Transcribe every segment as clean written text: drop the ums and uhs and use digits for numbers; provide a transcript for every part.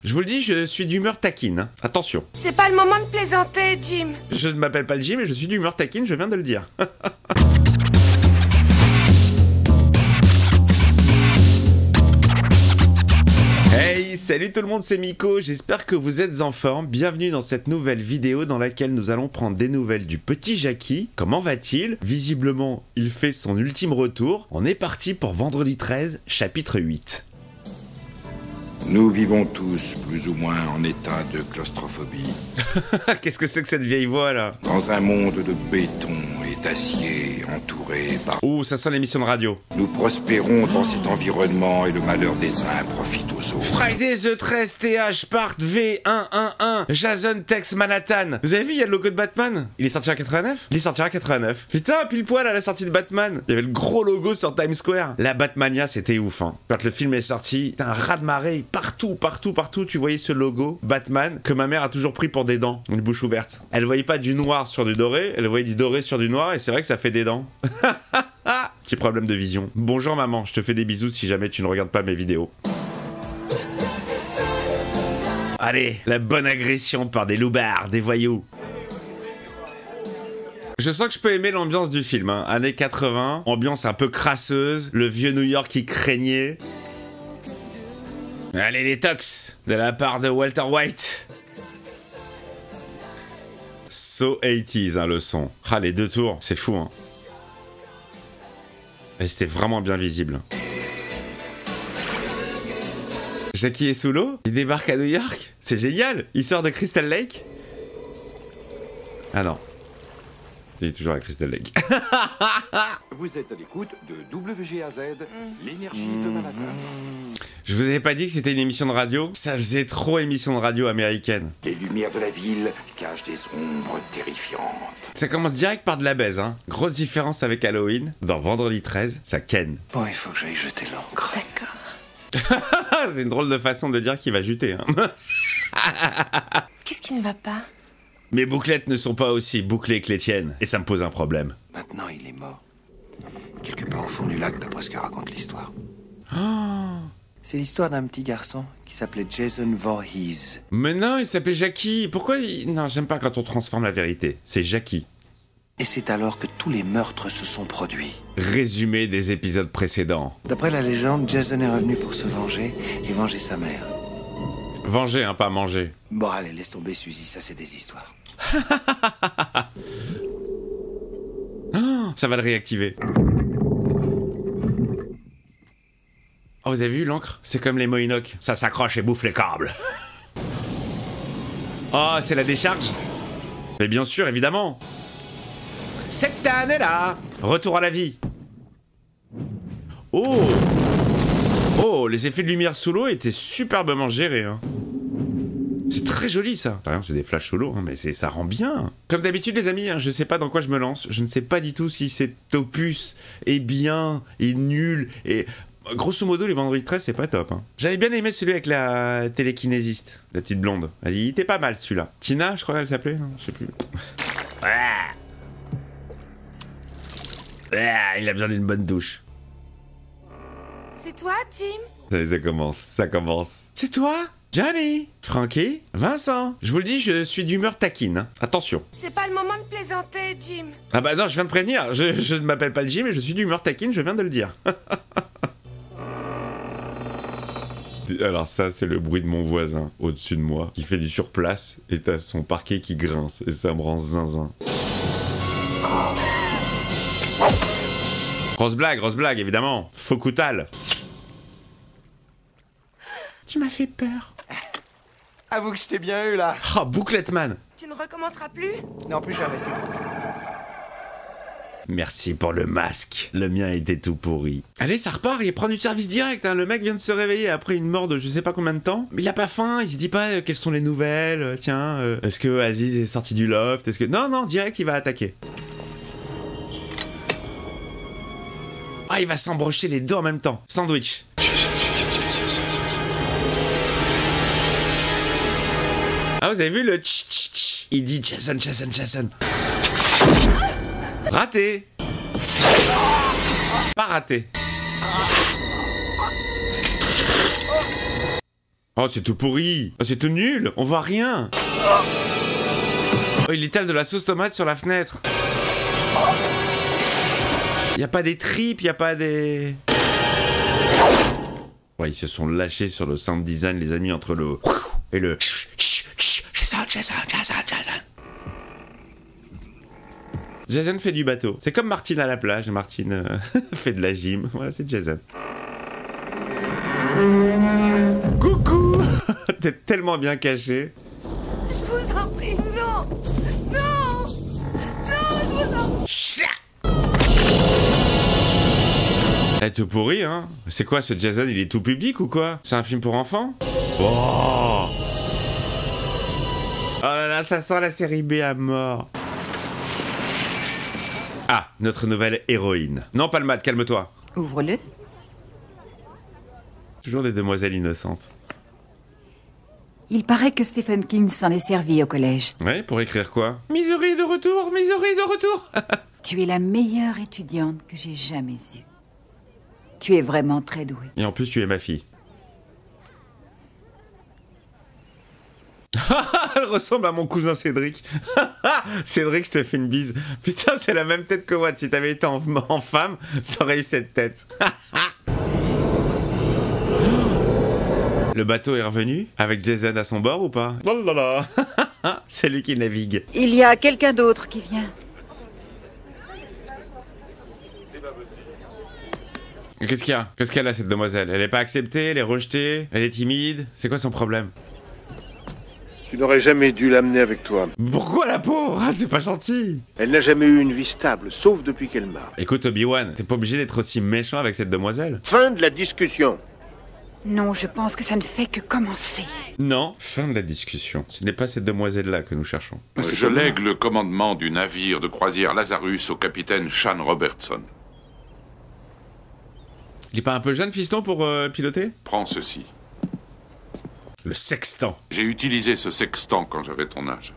Je vous le dis, je suis d'humeur taquine, hein. Attention. C'est pas le moment de plaisanter, Jim. Je ne m'appelle pas le Jim et je suis d'humeur taquine, je viens de le dire. Hey, salut tout le monde, c'est Miko, j'espère que vous êtes en forme. Bienvenue dans cette nouvelle vidéo dans laquelle nous allons prendre des nouvelles du petit Jackie. Comment va-t-il? Visiblement, il fait son ultime retour. On est parti pour vendredi 13, chapitre 8. Nous vivons tous plus ou moins en état de claustrophobie. Qu'est-ce que c'est que cette vieille voix là? Dans un monde de béton et d'acier entouré par... Ouh, ça sent l'émission de radio. Nous prospérons dans cet environnement et le malheur des uns profite aux autres. Friday the 13 TH Part V111 Jason Tex Manhattan. Vous avez vu, il y a le logo de Batman. Il est sorti en 89? Il est sorti en 89. Putain, pile poil à la sortie de Batman. Il y avait le gros logo sur Times Square. La Batmania, c'était ouf, hein. Quand le film est sorti, t'as un raz-de-marée. Partout, tu voyais ce logo Batman que ma mère a toujours pris pour des dents, une bouche ouverte. Elle voyait pas du noir sur du doré, elle voyait du doré sur du noir et c'est vrai que ça fait des dents. Petit problème de vision. Bonjour maman, je te fais des bisous si jamais tu ne regardes pas mes vidéos. Allez, la bonne agression par des loupards, des voyous. Je sens que je peux aimer l'ambiance du film, hein. Années 80, ambiance un peu crasseuse, le vieux New York qui craignait. Allez les tox, de la part de Walter White. So 80s, hein, le son. Ah, les deux tours, c'est fou, hein. Et c'était vraiment bien visible. Jackie est sous l'eau? Il débarque à New York? C'est génial! Il sort de Crystal Lake? Ah non. Il est toujours à Crystal Lake. Vous êtes à l'écoute de WGAZ, l'énergie de Manhattan. Je vous avais pas dit que c'était une émission de radio? Ça faisait trop émission de radio américaine. Les lumières de la ville cachent des ombres terrifiantes. Ça commence direct par de la baise, hein. Grosse différence avec Halloween. Dans Vendredi 13, ça ken. Bon, il faut que j'aille jeter l'encre. D'accord. C'est une drôle de façon de dire qu'il va juter, hein. Qu'est-ce qui ne va pas? Mes bouclettes ne sont pas aussi bouclées que les tiennes, et ça me pose un problème. Maintenant, il est mort. Quelque part au fond du lac, d'après ce que raconte l'histoire. Oh. C'est l'histoire d'un petit garçon qui s'appelait Jason Voorhees. Mais non, il s'appelait Jackie. Pourquoi il... Non, j'aime pas quand on transforme la vérité. C'est Jackie. Et c'est alors que tous les meurtres se sont produits. Résumé des épisodes précédents. D'après la légende, Jason est revenu pour se venger et venger sa mère. Venger, hein, pas manger. Bon, allez, laisse tomber, Suzy, ça c'est des histoires. Oh, ça va le réactiver. Oh, vous avez vu l'encre? C'est comme les Mohinoks. Ça s'accroche et bouffe les câbles. Oh, c'est la décharge? Mais bien sûr, évidemment. Cette année-là, retour à la vie. Oh! Oh, les effets de lumière sous l'eau étaient superbement gérés, hein. C'est très joli ça. Rien, c'est des flashs sous l'eau, hein, mais ça rend bien. Comme d'habitude les amis, hein, je sais pas dans quoi je me lance. Je ne sais pas du tout si cet opus est bien, est nul, et... Grosso modo, les vendredis 13, c'est pas top, hein. J'avais bien aimé celui avec la télékinésiste, la petite blonde. Il était pas mal celui-là. Tina, je crois qu'elle s'appelait, non, je sais plus. Il a besoin d'une bonne douche. C'est toi, Jim? Ça commence. C'est toi? Johnny? Frankie? Vincent? Je vous le dis, je suis d'humeur taquine, hein. Attention. C'est pas le moment de plaisanter, Jim. Ah bah non, je viens de prévenir. Je ne m'appelle pas le Jim, mais je suis d'humeur taquine, je viens de le dire. Alors ça, c'est le bruit de mon voisin, au-dessus de moi, qui fait du surplace, et t'as son parquet qui grince, et ça me rend zinzin. Grosse blague, évidemment. Focoutal. Tu m'as fait peur. Avoue que je t'ai bien eu, là. Oh, Boucletman. Tu ne recommenceras plus? Non, plus jamais, c'est bon. Merci pour le masque. Le mien était tout pourri. Allez, ça repart, il prend du service direct, hein. Le mec vient de se réveiller après une mort de je sais pas combien de temps. Mais il a pas faim, il se dit pas quelles sont les nouvelles. Tiens, est-ce que Aziz est sorti du loft? Est-ce que... Non, direct, il va attaquer. Ah, il va s'embrocher les deux en même temps. Sandwich. Ah, vous avez vu le tch tch tch? Il dit Jason. Raté. Pas raté. Oh, c'est tout pourri. Oh, c'est tout nul. On voit rien. Oh, il étale de la sauce tomate sur la fenêtre. Y a pas des tripes, y a pas des... Ouais, ils se sont lâchés sur le sound design, les amis, entre le... et le... Jason fait du bateau. C'est comme Martine à la plage. Martine fait de la gym. Voilà, c'est Jason. Coucou. T'es tellement bien caché. Je vous en prie, non. Non. Non, je vous en prie. Elle est tout pourri, hein. C'est quoi ce Jason? Il est tout public ou quoi? C'est un film pour enfants? Oh. Oh là là, ça sent la série B à mort. Ah, notre nouvelle héroïne. Non, Palmade, calme-toi. Ouvre-le. Toujours des demoiselles innocentes. Il paraît que Stephen King s'en est servi au collège. Ouais, pour écrire quoi? Missouri de retour, Missouri de retour. Tu es la meilleure étudiante que j'ai jamais eue. Tu es vraiment très douée. Et en plus, tu es ma fille. Elle ressemble à mon cousin Cédric. Cédric, je te fais une bise. Putain, c'est la même tête que moi. Si t'avais été en femme, t'aurais eu cette tête. Le bateau est revenu avec Jason à son bord ou pas? Oh là là. C'est lui qui navigue. Il y a quelqu'un d'autre qui vient. Qu'est-ce qu'il y a? Qu'est-ce qu'elle a, cette demoiselle? Elle est pas acceptée? Elle est rejetée? Elle est timide? C'est quoi son problème? Tu n'aurais jamais dû l'amener avec toi. Pourquoi la pauvre? Ah, c'est pas gentil. Elle n'a jamais eu une vie stable, sauf depuis qu'elle meurt. Écoute, Obi-Wan, t'es pas obligé d'être aussi méchant avec cette demoiselle. Fin de la discussion. Non, je pense que ça ne fait que commencer. Non, fin de la discussion. Ce n'est pas cette demoiselle-là que nous cherchons. Je lègue le commandement du navire de croisière Lazarus au capitaine Sean Robertson. Il est pas un peu jeune, fiston, pour piloter? Prends ceci. Le sextant. J'ai utilisé ce sextant quand j'avais ton âge.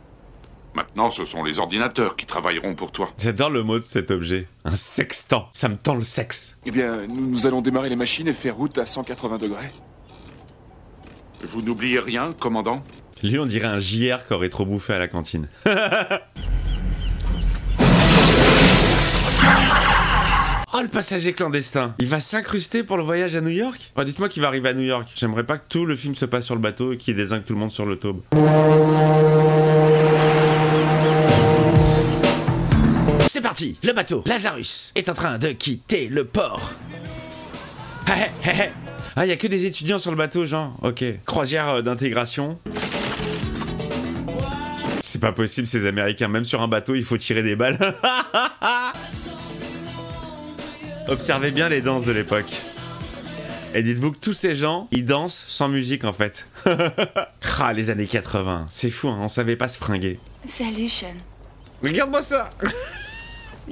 Maintenant, ce sont les ordinateurs qui travailleront pour toi. J'adore le mot de cet objet. Un sextant. Ça me tend le sexe. Eh bien, nous allons démarrer les machines et faire route à 180 degrés. Vous n'oubliez rien, commandant? Lui, on dirait un JR qui aurait trop bouffé à la cantine. Oh, le passager clandestin. Il va s'incruster pour le voyage à New York? Oh, dites-moi qu'il va arriver à New York. J'aimerais pas que tout le film se passe sur le bateau et qu'il dézingue tout le monde sur le taube. C'est parti. Le bateau Lazarus est en train de quitter le port. Ah, y a que des étudiants sur le bateau, genre. Ok. Croisière d'intégration. C'est pas possible, ces Américains. Même sur un bateau, il faut tirer des balles. Observez bien les danses de l'époque. Et dites-vous que tous ces gens, ils dansent sans musique en fait. Ah, les années 80, c'est fou, hein, on savait pas se fringuer. Salut, Sean. Regarde-moi ça.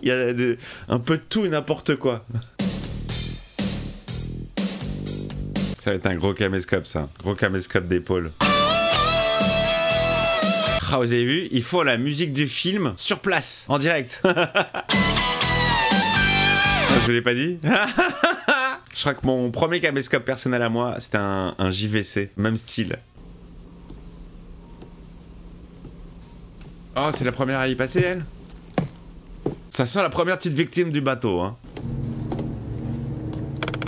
Il y a un peu de tout et n'importe quoi. Ça va être un gros caméscope, ça. Gros caméscope d'épaule. Ah, vous avez vu, il faut la musique du film sur place, en direct. Je l'ai pas dit. Je crois que mon premier caméscope personnel à moi, c'était un JVC, même style. Oh, c'est la première à y passer, elle? Ça sent la première petite victime du bateau, hein.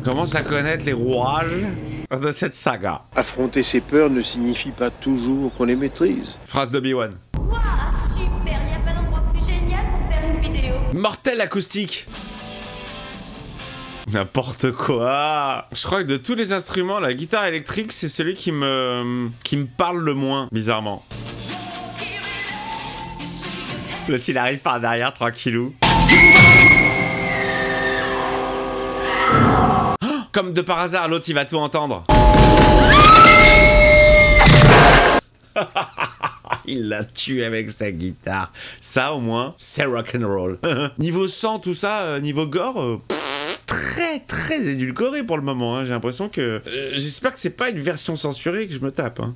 Commence à connaître les rouages de cette saga. Affronter ses peurs ne signifie pas toujours qu'on les maîtrise. Phrase d'Obi-Wan. Waouh, super, y a pas d'endroit plus génial pour faire une vidéo. Mortel acoustique. N'importe quoi. Je crois que de tous les instruments, la guitare électrique, c'est celui qui me parle le moins, bizarrement. L'autre, il arrive par derrière, tranquillou. Oh, comme de par hasard, l'autre, il va tout entendre. Il l'a tué avec sa guitare. Ça, au moins, c'est rock'n'roll. Niveau sang, tout ça, niveau gore... très édulcoré pour le moment, hein. J'ai l'impression que... j'espère que c'est pas une version censurée que je me tape, hein.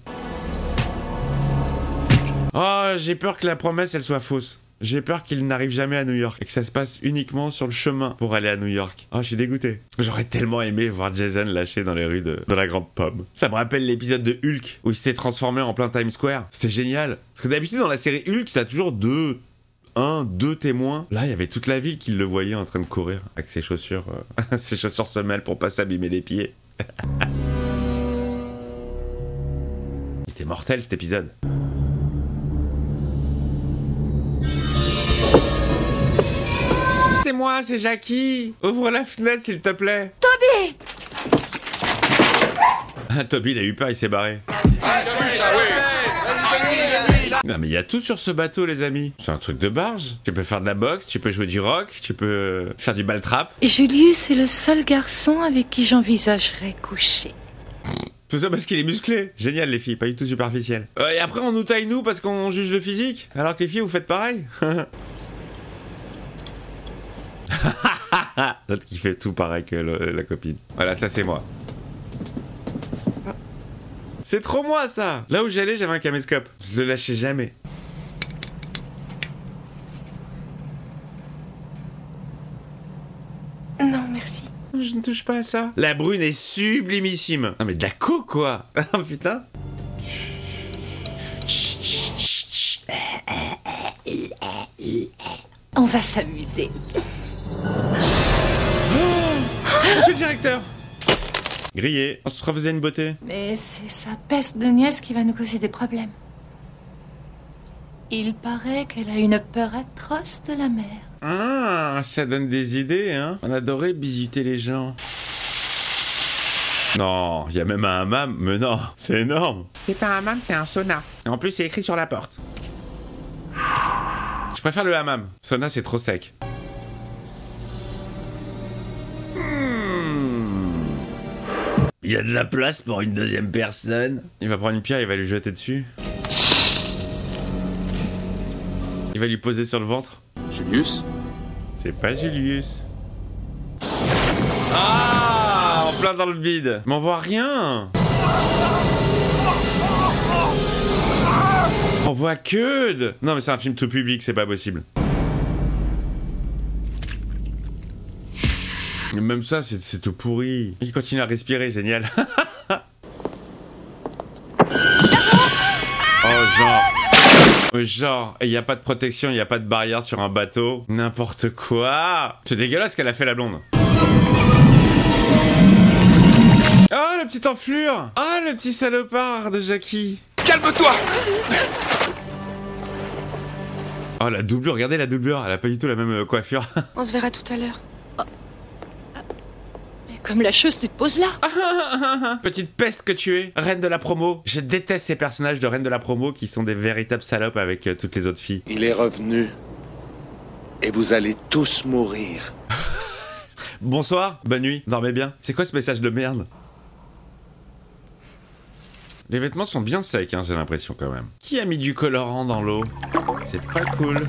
Oh, j'ai peur que la promesse, elle soit fausse. J'ai peur qu'il n'arrive jamais à New York et que ça se passe uniquement sur le chemin pour aller à New York. Oh, je suis dégoûté. J'aurais tellement aimé voir Jason lâché dans les rues de la Grande Pomme. Ça me rappelle l'épisode de Hulk où il s'était transformé en plein Times Square. C'était génial. Parce que d'habitude dans la série Hulk, t'as toujours deux témoins. Là, il y avait toute la ville qui le voyait en train de courir avec ses chaussures, ses chaussures semelles pour pas s'abîmer les pieds. Il était mortel cet épisode. C'est moi, c'est Jackie. Ouvre la fenêtre s'il te plaît. Toby! Ah, Toby, il a eu peur, il s'est barré. Non mais il y a tout sur ce bateau les amis. C'est un truc de barge. Tu peux faire de la boxe, tu peux jouer du rock, tu peux faire du ball trap. Julius est le seul garçon avec qui j'envisagerais coucher. Tout ça parce qu'il est musclé. Génial les filles, pas du tout superficiel. Et après on nous taille nous parce qu'on juge le physique. Alors que les filles vous faites pareil. L'autre qui fait tout pareil que la copine. Voilà, ça c'est moi. C'est trop moi ça. Là où j'allais j'avais un caméscope. Je le lâchais jamais. Non, merci. Je ne touche pas à ça. La brune est sublimissime. Non mais de la coke quoi. Oh putain. On va s'amuser. Monsieur le directeur. Grillé. On se refaisait une beauté. Mais c'est sa peste de nièce qui va nous causer des problèmes. Il paraît qu'elle a une peur atroce de la mer. Ah, ça donne des idées, hein. On adorait bisuter les gens. Non, il y a même un hammam, mais non, c'est énorme. C'est pas un hammam, c'est un sauna. Et en plus, c'est écrit sur la porte. Je préfère le hammam. Sauna, c'est trop sec. Il y a de la place pour une deuxième personne. Il va prendre une pierre, il va lui jeter dessus. Il va lui poser sur le ventre. Julius? C'est pas Julius. Ah, en plein dans le vide. Mais on voit rien. On voit que de... Non mais c'est un film tout public, c'est pas possible. Et même ça, c'est tout pourri. Il continue à respirer, génial. Oh, genre, il n'y a pas de protection, il n'y a pas de barrière sur un bateau. N'importe quoi. C'est dégueulasse ce qu'elle a fait la blonde. Oh, la petite enflure. Oh, le petit salopard de Jackie. Calme-toi! Oh, la doublure, regardez la doublure. Elle a pas du tout la même coiffure. On se verra tout à l'heure. Oh. Mais comme la chose, tu te poses là. Petite peste que tu es, reine de la promo. Je déteste ces personnages de reine de la promo qui sont des véritables salopes avec toutes les autres filles. Il est revenu. Et vous allez tous mourir. Bonsoir, bonne nuit, dormez bien. C'est quoi ce message de merde? Les vêtements sont bien secs, hein, j'ai l'impression quand même. Qui a mis du colorant dans l'eau? C'est pas cool.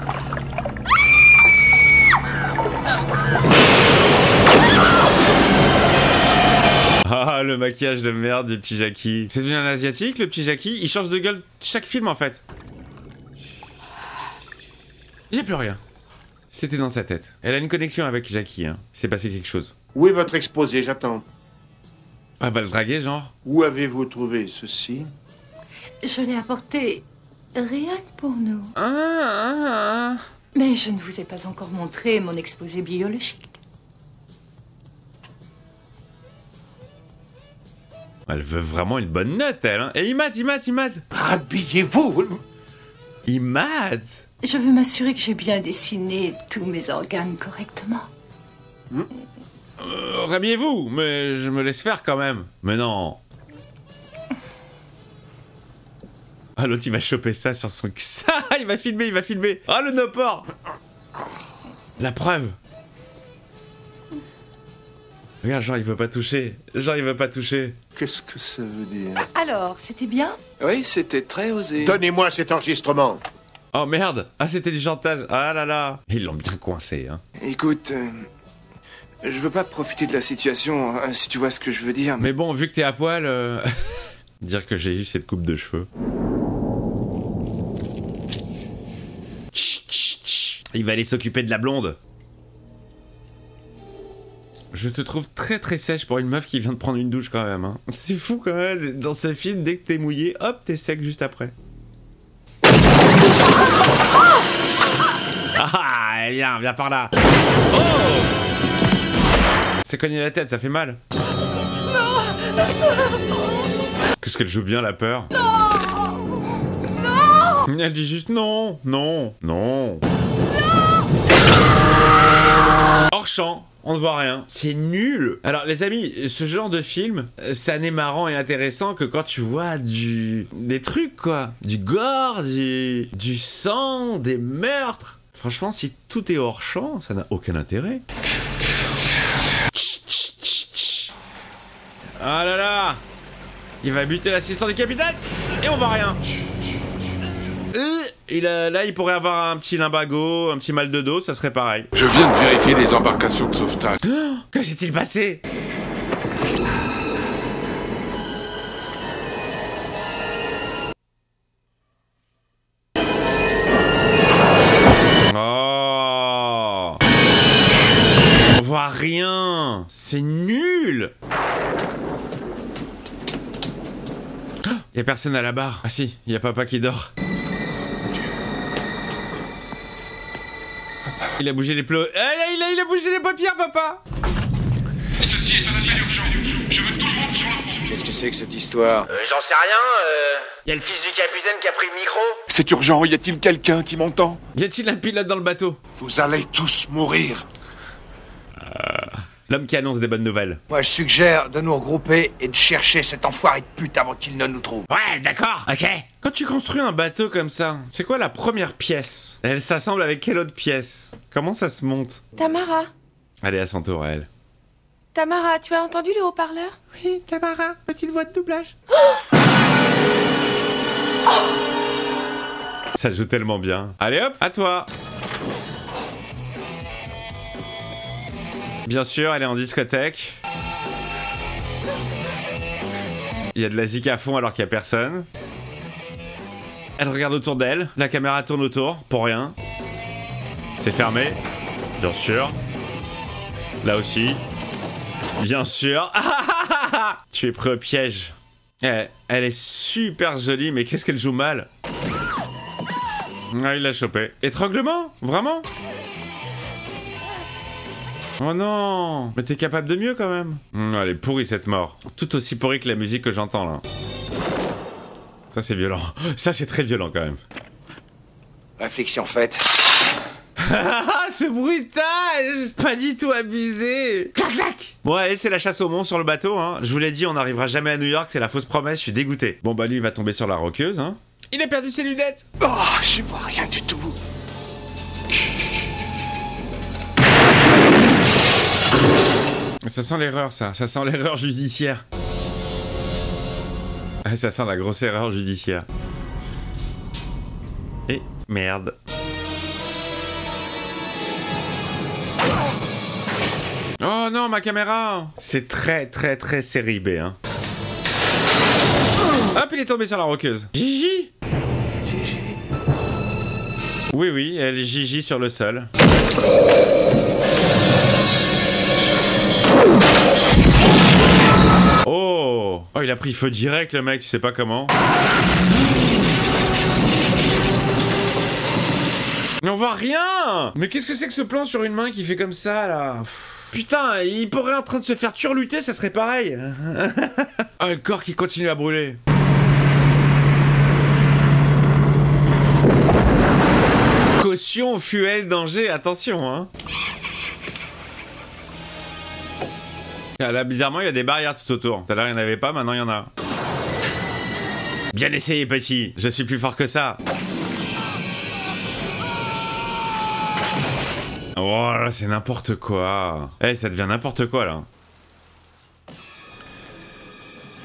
Ah, le maquillage de merde du petit Jackie. C'est devenu un asiatique, le petit Jackie? Il change de gueule chaque film, en fait. Il n'y a plus rien. C'était dans sa tête. Elle a une connexion avec Jackie, hein. Il s'est passé quelque chose. Où est votre exposé? J'attends. Elle va le draguer, genre? Où avez-vous trouvé ceci? Je l'ai apporté rien que pour nous. Ah. Mais je ne vous ai pas encore montré mon exposé biologique. Elle veut vraiment une bonne note, elle, hein. Et il mate. Habillez-vous! Il mate. Je veux m'assurer que j'ai bien dessiné tous mes organes correctement. Rhabillez-vous, mais je me laisse faire quand même. Mais non. Ah, l'autre, il va choper ça sur son... Ça, il va filmer. Ah, le no-port. La preuve. Regarde, genre, il veut pas toucher. Qu'est-ce que ça veut dire? Alors, c'était bien? Oui, c'était très osé. Donnez-moi cet enregistrement. Oh, merde. Ah, c'était du chantage. Ah là là. Ils l'ont bien coincé, hein. Écoute, je veux pas profiter de la situation, si tu vois ce que je veux dire. Mais bon, vu que t'es à poil... Dire que j'ai eu cette coupe de cheveux. Chut, chut, chut. Il va aller s'occuper de la blonde. Je te trouve très très sèche pour une meuf qui vient de prendre une douche quand même. Hein. C'est fou quand même, dans ce film, dès que t'es mouillé, hop, t'es sec juste après. Ah, viens par là. Oh! C'est cogné la tête, ça fait mal. Qu'est-ce qu'elle joue bien, la peur. Non. Elle dit juste non, non, non. Hors champ. On ne voit rien. C'est nul. Alors les amis, ce genre de film, ça n'est marrant et intéressant que quand tu vois des trucs quoi. Du gore, du sang, des meurtres. Franchement, si tout est hors champ, ça n'a aucun intérêt. Ah là là. Il va buter l'assistant du capitaine et on voit rien. Là, il pourrait avoir un petit lumbago, un petit mal de dos, ça serait pareil. Je viens de vérifier les embarcations de sauvetage. Oh, que s'est-il passé? Oh! On voit rien. C'est nul. Il y a personne à la barre. Ah si, il y a papa qui dort. Il a bougé les plots. Il a bougé les paupières, papa. Ceci est un appel urgent. Je veux tout le monde sur la route. Qu'est-ce que c'est que cette histoire? J'en sais rien. Y a le fils du capitaine qui a pris le micro. C'est urgent, y a-t-il quelqu'un qui m'entend? Y a-t-il un pilote dans le bateau? Vous allez tous mourir. L'homme qui annonce des bonnes nouvelles. Moi, je suggère de nous regrouper et de chercher cet enfoiré de pute avant qu'il ne nous trouve. Ouais, d'accord, ok. Quand tu construis un bateau comme ça, c'est quoi la première pièce? Elle s'assemble avec quelle autre pièce? Comment ça se monte? Tamara. Allez, à son tour, elle. Tamara, tu as entendu le haut-parleur? Oui, Tamara, petite voix de doublage. Ça joue tellement bien. Allez hop, à toi. Bien sûr, elle est en discothèque. Il y a de la zik à fond alors qu'il n'y a personne. Elle regarde autour d'elle. La caméra tourne autour, pour rien. C'est fermé. Bien sûr. Là aussi. Bien sûr. Tu es pris au piège. Elle est super jolie, mais qu'est-ce qu'elle joue mal. Ah, il l'a chopé. Étranglement? Vraiment? Oh non! Mais t'es capable de mieux quand même. Elle est pourrie cette mort. Tout aussi pourrie que la musique que j'entends là. Ça c'est violent. Ça c'est très violent quand même. Réflexion faite. Ce bruitage! Pas du tout abusé! Clac clac! Bon allez, c'est la chasse au monstre sur le bateau, hein. Je vous l'ai dit, on n'arrivera jamais à New York, c'est la fausse promesse, je suis dégoûté. Bon bah lui il va tomber sur la roqueuse, hein. Il a perdu ses lunettes! Oh, je vois rien du tout. Ça sent l'erreur, ça sent l'erreur judiciaire. Ça sent la grosse erreur judiciaire. Et merde. Oh non, ma caméra! C'est très très très série B, hein. Hop, il est tombé sur la roqueuse. Gigi? Gigi. Oui, oui, elle est Gigi sur le sol. Oh! Oh, il a pris feu direct, le mec, tu sais pas comment. Mais on voit rien! Mais qu'est-ce que c'est que ce plan sur une main qui fait comme ça, là? Putain, il pourrait en train de se faire turluter, ça serait pareil. Oh, le corps qui continue à brûler. Caution, fuel, danger, attention, hein. Là, bizarrement, il y a des barrières tout autour. Tout à l'heure, il n'y en avait pas, maintenant, il y en a. Bien essayé, petit. Je suis plus fort que ça. Oh là, c'est n'importe quoi. Eh, ça devient n'importe quoi, là.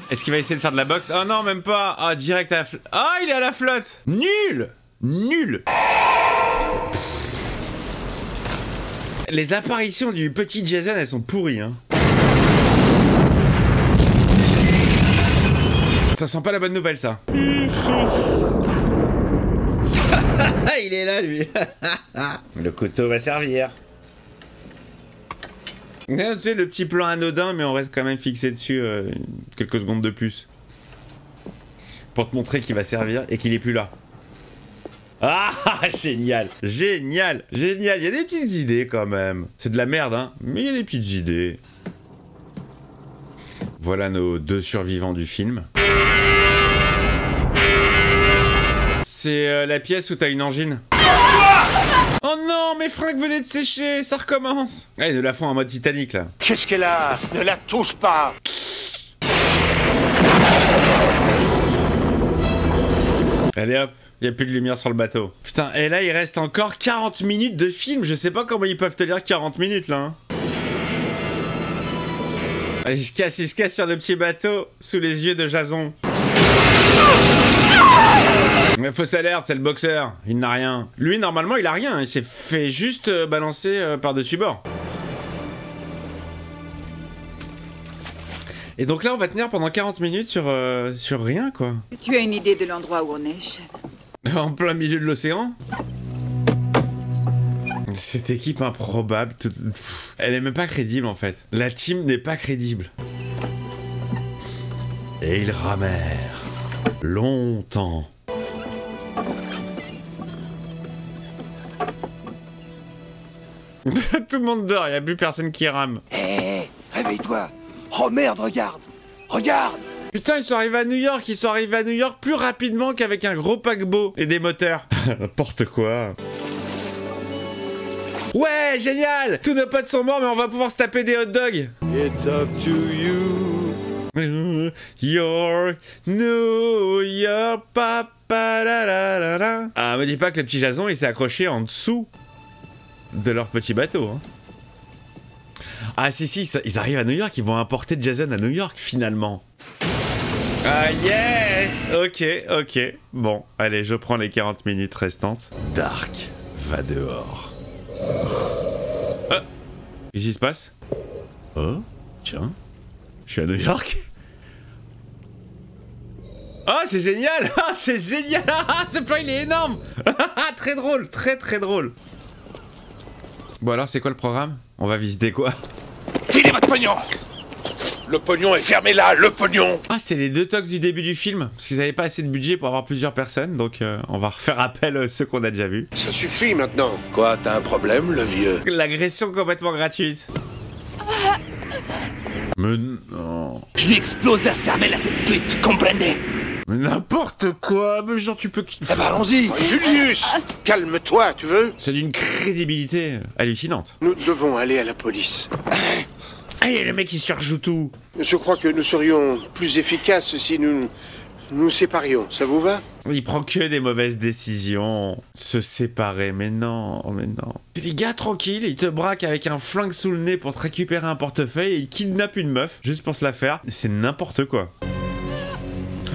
Est-ce qu'il va essayer de faire de la boxe? Oh non, même pas. Ah, direct à la flotte. Ah, il est à la flotte. Nul. Nul. Les apparitions du petit Jason, elles sont pourries, hein. Ça sent pas la bonne nouvelle, ça. Il il est là, lui. Le couteau va servir. Tu sais, le petit plan anodin, mais on reste quand même fixé dessus quelques secondes de plus. Pour te montrer qu'il va servir et qu'il est plus là. Ah, génial, génial, génial. Il y a des petites idées quand même. C'est de la merde, hein, mais il y a des petites idées. Voilà nos 2 survivants du film. C'est la pièce où t'as une angine. Oh non, mes fringues venaient de sécher, ça recommence. Ah, ils nous la font en mode Titanic, là. Qu'est-ce qu'elle a? Ne la touche pas. Allez hop, il n'y a plus de lumière sur le bateau. Putain, et là il reste encore 40 minutes de film. Je sais pas comment ils peuvent te dire 40 minutes là. Hein. Il se casse sur le petit bateau sous les yeux de Jason. Mais fausse alerte, c'est le boxeur. Il n'a rien. Lui normalement il a rien. Il s'est fait juste balancer par-dessus bord. Et donc là, on va tenir pendant 40 minutes sur rien, quoi. Tu as une idée de l'endroit où on est, Sean? En plein milieu de l'océan. Cette équipe improbable, elle est même pas crédible, en fait. La team n'est pas crédible. Et ils ramèrent. Longtemps. Tout le monde dort, il n'y a plus personne qui rame. Hé, réveille-toi. Oh merde, regarde. Regarde. Putain, ils sont arrivés à New York, plus rapidement qu'avec un gros paquebot et des moteurs. N'importe quoi. Ouais, génial. Tous nos potes sont morts, mais on va pouvoir se taper des hot dogs. It's up to you. New York, New York, papa, la, la, la, la. Ah, me dis pas que le petit Jason, il s'est accroché en dessous de leur petit bateau, hein. Ah si, ils arrivent à New York, ils vont importer Jason à New York finalement. Ah yes. Ok. Bon, allez, je prends les 40 minutes restantes. Dark va dehors. Ah, qu'est-ce qui se passe? Oh, tiens, je suis à New York. Oh, c'est génial. Ah, c'est génial. Ah, ce plan, il est énorme. Très drôle, très drôle. Bon alors, c'est quoi le programme? On va visiter quoi? Filez votre pognon. Le pognon est fermé là, le pognon. Ah, c'est les 2 tocs du début du film. Parce qu'ils avaient pas assez de budget pour avoir plusieurs personnes. Donc on va refaire appel à ceux qu'on a déjà vus. Ça suffit maintenant. Quoi, t'as un problème, le vieux? L'agression complètement gratuite. Mais non. Je lui explose la cervelle à cette pute, comprenez? Mais n'importe quoi. Mais genre tu peux... Eh ben allons-y. Julius, calme-toi, tu veux? C'est d'une crédibilité hallucinante. Nous devons aller à la police. Hey, le mec il surjoue tout. Je crois que nous serions plus efficaces si nous séparions. Ça vous va? Il prend que des mauvaises décisions. Se séparer, mais non. Les gars, tranquille, il te braque avec un flingue sous le nez pour te récupérer un portefeuille et il kidnappe une meuf juste pour se la faire. C'est n'importe quoi.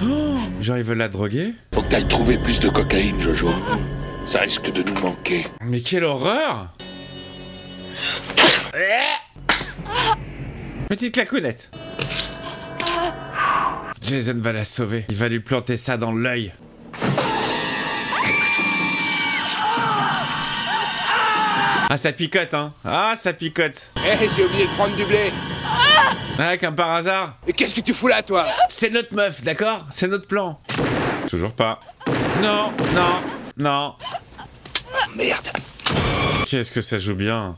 Oh, genre ils veulent la droguer? Faut que t'ailles trouver plus de cocaïne, Jojo. Ça risque de nous manquer. Mais quelle horreur! Petite claquonnette. Jason va la sauver. Il va lui planter ça dans l'œil. Ah, ça picote, hein. Ah, ça picote. Eh, j'ai oublié de prendre du blé. Ouais, comme par hasard. Et qu'est-ce que tu fous là, toi? C'est notre meuf, d'accord? C'est notre plan. Toujours pas. Non. Merde. Qu'est-ce que ça joue bien.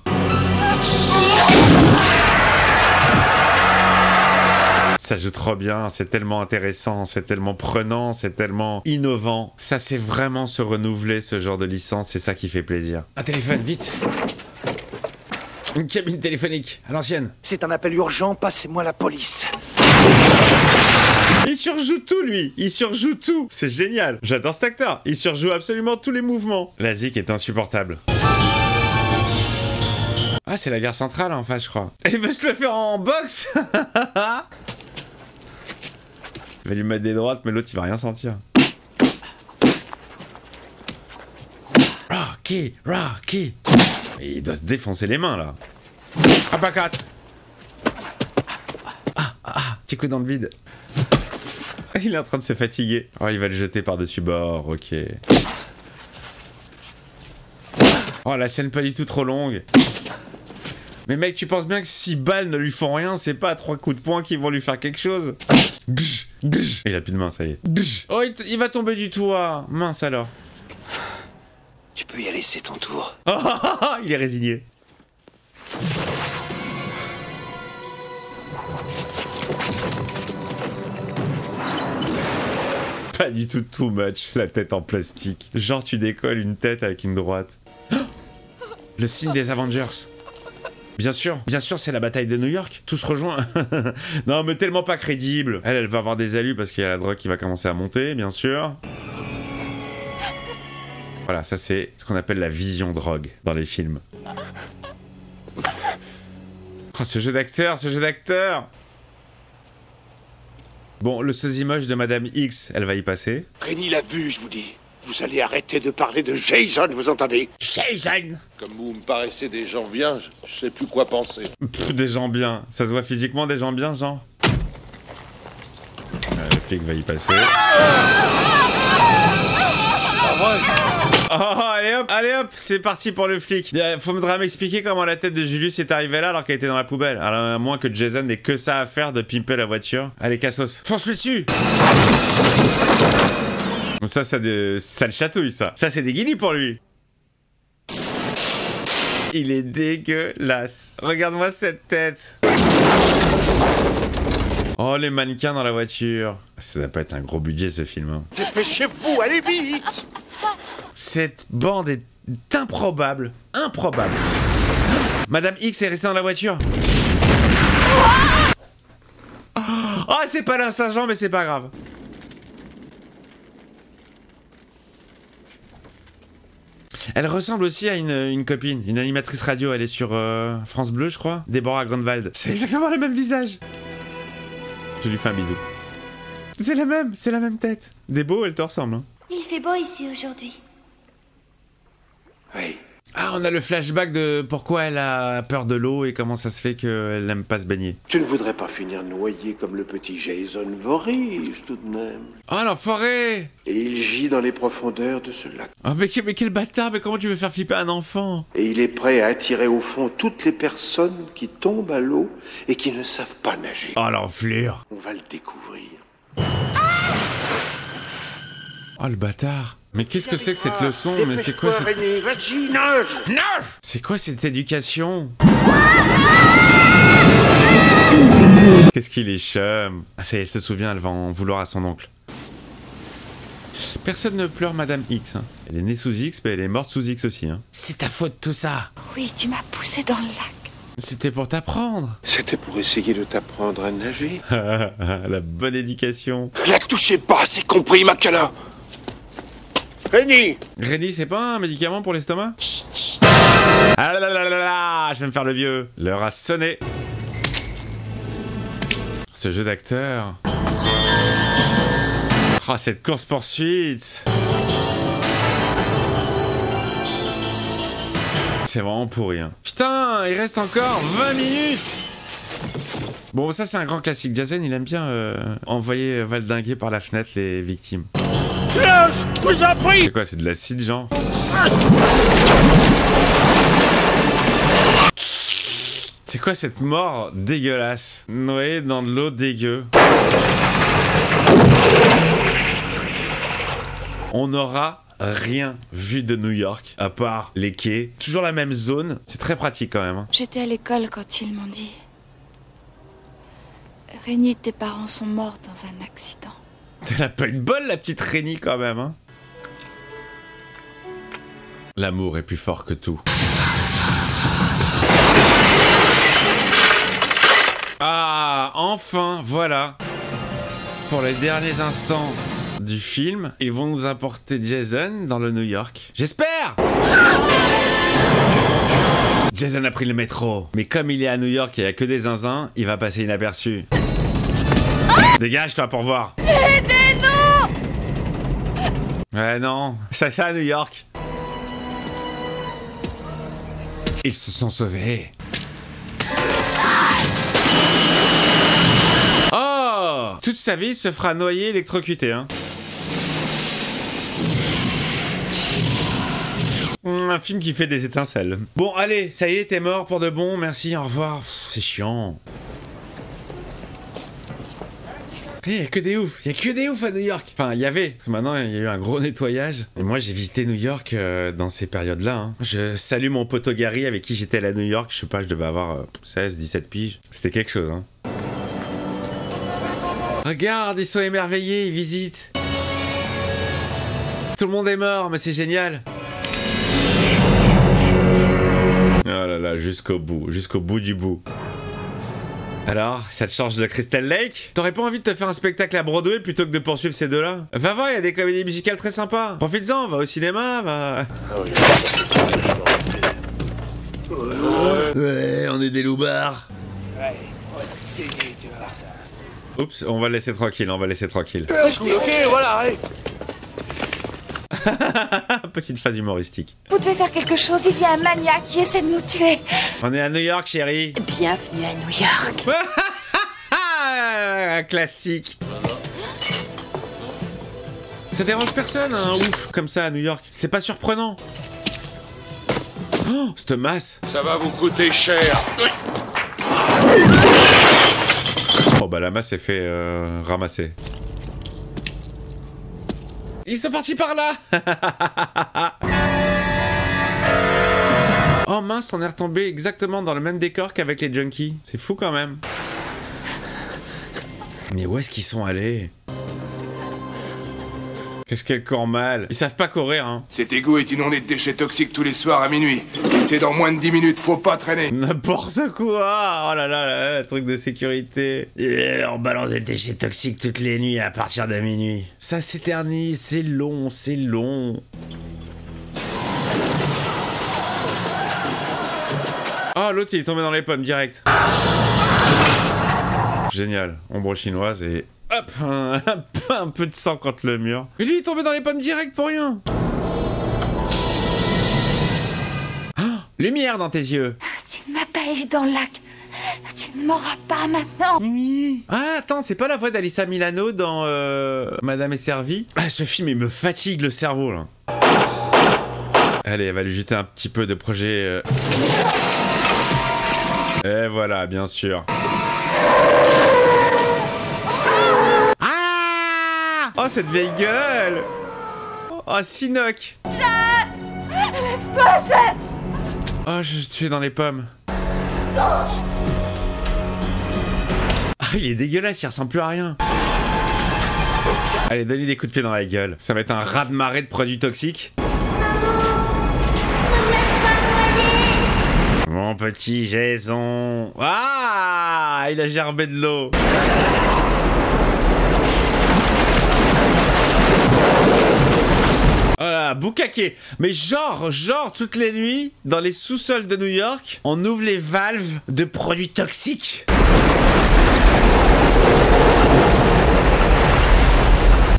Ça joue trop bien, c'est tellement intéressant, c'est tellement prenant, c'est tellement innovant. Ça, c'est vraiment se renouveler, ce genre de licence, c'est ça qui fait plaisir. Un téléphone, vite! Une cabine téléphonique, à l'ancienne. C'est un appel urgent, passez-moi la police. Il surjoue tout, lui. Il surjoue tout. C'est génial. J'adore cet acteur. Il surjoue absolument tous les mouvements. La zik est insupportable. Ah, c'est la gare centrale en face, je crois. Elle veut se le faire en boxe. Il va lui mettre des droites, mais l'autre, il va rien sentir. Rocky. Il doit se défoncer les mains, là. Uppercut. Petit coup dans le vide. Il est en train de se fatiguer. Oh, il va le jeter par-dessus bord, ok. Oh, la scène pas du tout trop longue. Mais mec, tu penses bien que 6 balles ne lui font rien, c'est pas 3 coups de poing qui vont lui faire quelque chose. Il a plus de main, ça y est. Oh, il va tomber du toit. Mince alors. Tu peux y aller, c'est ton tour. Il est résigné. Pas du tout too much, la tête en plastique. Genre tu décolles une tête avec une droite. Le signe des Avengers. Bien sûr, c'est la bataille de New York. Tout se rejoint. Non, mais tellement pas crédible. Elle va avoir des alus parce qu'il y a la drogue qui va commencer à monter, bien sûr. Voilà, ça c'est ce qu'on appelle la vision drogue dans les films. Oh, ce jeu d'acteur. Bon, le sosie moche de Madame X, elle va y passer. Rennie l'a vu, je vous dis. Vous allez arrêter de parler de Jason, vous entendez? Jason! Comme vous me paraissez des gens bien, je sais plus quoi penser. Pff, des gens bien. Ça se voit physiquement, des gens bien, genre. Le flic va y passer. Oh, allez hop, c'est parti pour le flic. Faudra m'expliquer comment la tête de Julius est arrivée là alors qu'elle était dans la poubelle. Alors, à moins que Jason n'ait que ça à faire de pimper la voiture. Allez, cassos. Fonce-lui dessus! Ça le chatouille, ça. Ça, c'est des guilis pour lui. Il est dégueulasse. Regarde-moi cette tête. Oh, les mannequins dans la voiture. Ça doit pas être un gros budget, ce film. Hein. Dépêchez-vous, allez vite! Cette bande est improbable. Improbable. Madame X est restée dans la voiture. Oh, c'est pas l'un Saint-Jean, mais c'est pas grave. Elle ressemble aussi à une copine, une animatrice radio. Elle est sur France Bleu, je crois. Déborah Grunwald. C'est exactement le même visage. Je lui fais un bisou. C'est la même tête. Débo, elle te ressemble. Hein. Il fait beau ici aujourd'hui. Oui. Ah, on a le flashback de pourquoi elle a peur de l'eau et comment ça se fait qu'elle n'aime pas se baigner. Tu ne voudrais pas finir noyé comme le petit Jason Voorhees, tout de même. Oh, l'enfoiré! Et il gît dans les profondeurs de ce lac. Oh, mais quel bâtard! Mais comment tu veux faire flipper un enfant? Et il est prêt à attirer au fond toutes les personnes qui tombent à l'eau et qui ne savent pas nager. Oh, l'enflure! On va le découvrir. Oh, le bâtard! Mais qu'est-ce que c'est que cette leçon? Mais c'est quoi cette... C'est quoi cette éducation? Qu'est-ce qu'il est chum? Ah, ça y est, elle se souvient, elle va en vouloir à son oncle. Personne ne pleure Madame X. Hein. Elle est née sous X, mais elle est morte sous X aussi. Hein. C'est ta faute tout ça. Oui, tu m'as poussé dans le lac. C'était pour t'apprendre. C'était pour essayer de t'apprendre à nager. La bonne éducation. La touchez pas, c'est compris, Makala. Rennie! Rennie, c'est pas un médicament pour l'estomac? Ah là là là là là, je vais me faire le vieux. L'heure a sonné. Ce jeu d'acteur. Oh, cette course-poursuite. C'est vraiment pourri. Hein. Putain, il reste encore 20 minutes. Bon, ça, c'est un grand classique. Jason, il aime bien envoyer valdinguer par la fenêtre les victimes. C'est quoi, c'est de l'acide, genre? C'est quoi cette mort dégueulasse? Noyé dans de l'eau dégueu. On n'aura rien vu de New York, à part les quais. Toujours la même zone. C'est très pratique quand même. Hein. J'étais à l'école quand ils m'ont dit... Rennie, tes parents sont morts dans un accident. Elle a pas une bonne, la petite Rennie, quand même. Hein. L'amour est plus fort que tout. Ah, enfin, voilà. Pour les derniers instants du film, ils vont nous apporter Jason dans le New York. J'espère! Jason a pris le métro. Mais comme il est à New York et il n'y a que des zinzins, il va passer inaperçu. Dégage-toi pour voir. Aidez-nous! Ouais, non. Ça, c'est à New York. Ils se sont sauvés. Oh! Toute sa vie, il se fera noyer, électrocuté, hein. Un film qui fait des étincelles. Bon, allez, ça y est, t'es mort pour de bon, merci, au revoir. C'est chiant. Il y a que des oufs, il y a que des oufs à New York. Enfin, il y avait, parce que maintenant il y a eu un gros nettoyage. Et moi j'ai visité New York dans ces périodes-là. Hein. Je salue mon poteau Gary avec qui j'étais allé à New York. Je sais pas, je devais avoir 16, 17 piges. C'était quelque chose, hein. Regarde, ils sont émerveillés, ils visitent. Tout le monde est mort, mais c'est génial. Oh là là, jusqu'au bout du bout. Alors, ça te change de Crystal Lake? T'aurais pas envie de te faire un spectacle à Broadway plutôt que de poursuivre ces deux-là? Va voir, il y a des comédies musicales très sympas. Profites-en, va au cinéma, va... Ouais, on est des loupards. Ouais, on va te saigner, tu vas voir ça. Oups, on va le laisser tranquille, on va le laisser tranquille. Ok, voilà, allez. Petite phase humoristique. Vous devez faire quelque chose, il y a un maniaque qui essaie de nous tuer. On est à New York, chérie. Bienvenue à New York. Classique. Ça dérange personne, hein, ouf, comme ça à New York. C'est pas surprenant. Oh, cette masse. Ça va vous coûter cher. Oh bah la masse s'est fait ramasser. Ils sont partis par là. Oh mince, on est retombé exactement dans le même décor qu'avec les junkies. C'est fou quand même. Mais où est-ce qu'ils sont allés? Qu'est-ce qu'elle court mal? Ils savent pas courir, hein. Cet égout est inondé de déchets toxiques tous les soirs à minuit. Et c'est dans moins de 10 minutes, faut pas traîner. N'importe quoi. Oh là là, truc de sécurité. On balance des déchets toxiques toutes les nuits à partir de minuit. Ça s'éternise, c'est long, c'est long. Oh, l'autre il est tombé dans les pommes direct. Génial, ombre chinoise et... Hop, un peu de sang contre le mur. Et lui, il est tombé dans les pommes direct pour rien. Oh, lumière dans tes yeux. Tu ne m'as pas eu dans le lac. Tu ne m'auras pas maintenant. Oui. Ah, attends, c'est pas la voix d'Alyssa Milano dans Madame est servie? Ah, ce film, il me fatigue le cerveau, là. Allez, elle va lui jeter un petit peu de projet... Et voilà, bien sûr. Oh, cette vieille gueule! Oh, Sinoc! Chef! Lève-toi, chef! Oh, je suis dans les pommes. Ah, il est dégueulasse, il ressemble plus à rien. Allez, donne-lui des coups de pied dans la gueule. Ça va être un raz-de-marée de produits toxiques. Mon petit Jason. Ah! Il a gerbé de l'eau. Voilà, boucaquet. Mais genre, toutes les nuits, dans les sous-sols de New York, on ouvre les valves de produits toxiques.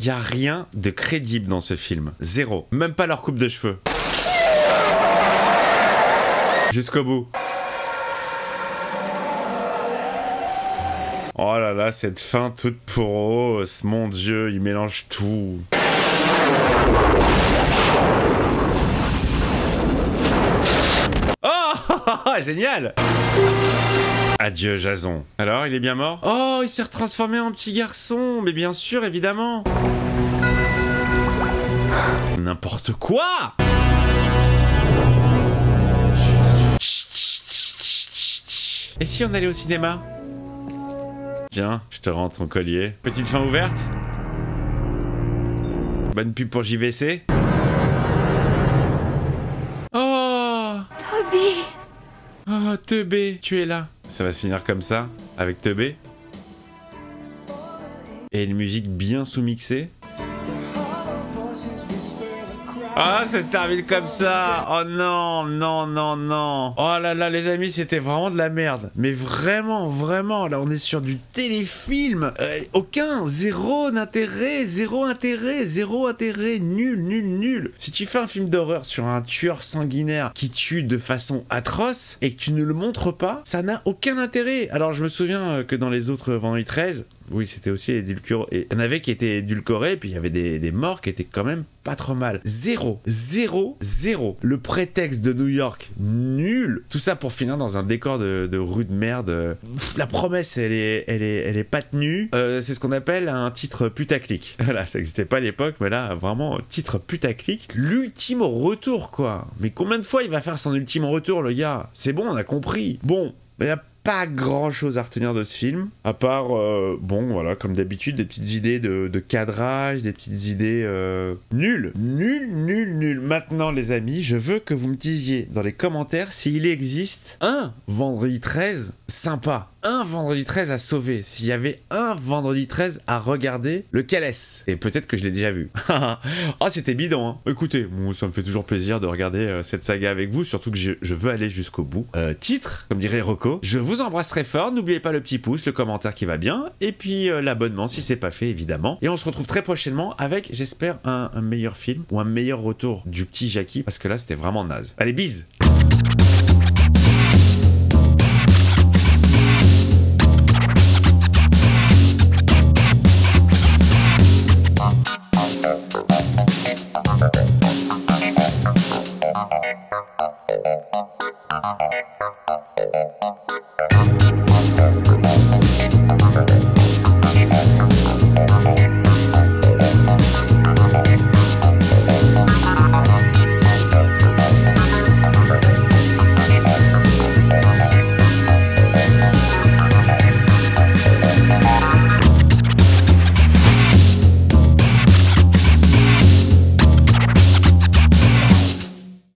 Y a rien de crédible dans ce film. Zéro. Même pas leur coupe de cheveux. Jusqu'au bout. Oh là là, cette fin toute porose. Mon Dieu, il mélange tout. Oh, génial! Adieu, Jason. Alors, il est bien mort? Oh, il s'est retransformé en petit garçon. Mais bien sûr, évidemment. N'importe quoi! Et si on allait au cinéma? Tiens, je te rends ton collier. Petite fin ouverte? Bonne pub pour JVC? Oh! Toby! Oh, Teubé, tu es là. Ça va se finir comme ça, avec Teubé. Et une musique bien sous-mixée. Ah, ça se termine comme ça. Oh non, non, non, non. Oh là là, les amis, c'était vraiment de la merde. Mais vraiment, vraiment, là, on est sur du téléfilm. Zéro intérêt, nul, nul, nul. Si tu fais un film d'horreur sur un tueur sanguinaire qui tue de façon atroce et que tu ne le montres pas, ça n'a aucun intérêt. Alors, je me souviens que dans les autres Vendredi 13, Oui, c'était aussi édulcoré. Et il y en avait qui étaient édulcorés, puis il y avait des morts qui étaient quand même pas trop mal. 0. Le prétexte de New York, nul. Tout ça pour finir dans un décor de rue de merde. La promesse, elle est pas tenue. C'est ce qu'on appelle un titre putaclic. Voilà, ça n'existait pas à l'époque, mais là, vraiment, titre putaclic. L'ultime retour, quoi. Mais combien de fois il va faire son ultime retour, le gars? C'est bon, on a compris. Bon, il y a pas grand chose à retenir de ce film, à part, bon, voilà, comme d'habitude, des petites idées de cadrage, des petites idées nulles. Nul. Maintenant, les amis, je veux que vous me disiez dans les commentaires s'il existe un Vendredi 13 sympa. Un Vendredi 13 à sauver. S'il y avait un Vendredi 13 à regarder, lequel est-ce? Et peut-être que je l'ai déjà vu. Ah, c'était bidon, hein. Écoutez, bon, ça me fait toujours plaisir de regarder cette saga avec vous, surtout que je veux aller jusqu'au bout. Titre, comme dirait Rocco. Je vous embrasse très fort. N'oubliez pas le petit pouce, le commentaire qui va bien, et puis l'abonnement si c'est pas fait, évidemment. Et on se retrouve très prochainement avec, j'espère, un meilleur film ou un meilleur retour du petit Jackie, parce que là, c'était vraiment naze. Allez, bise! Thank you.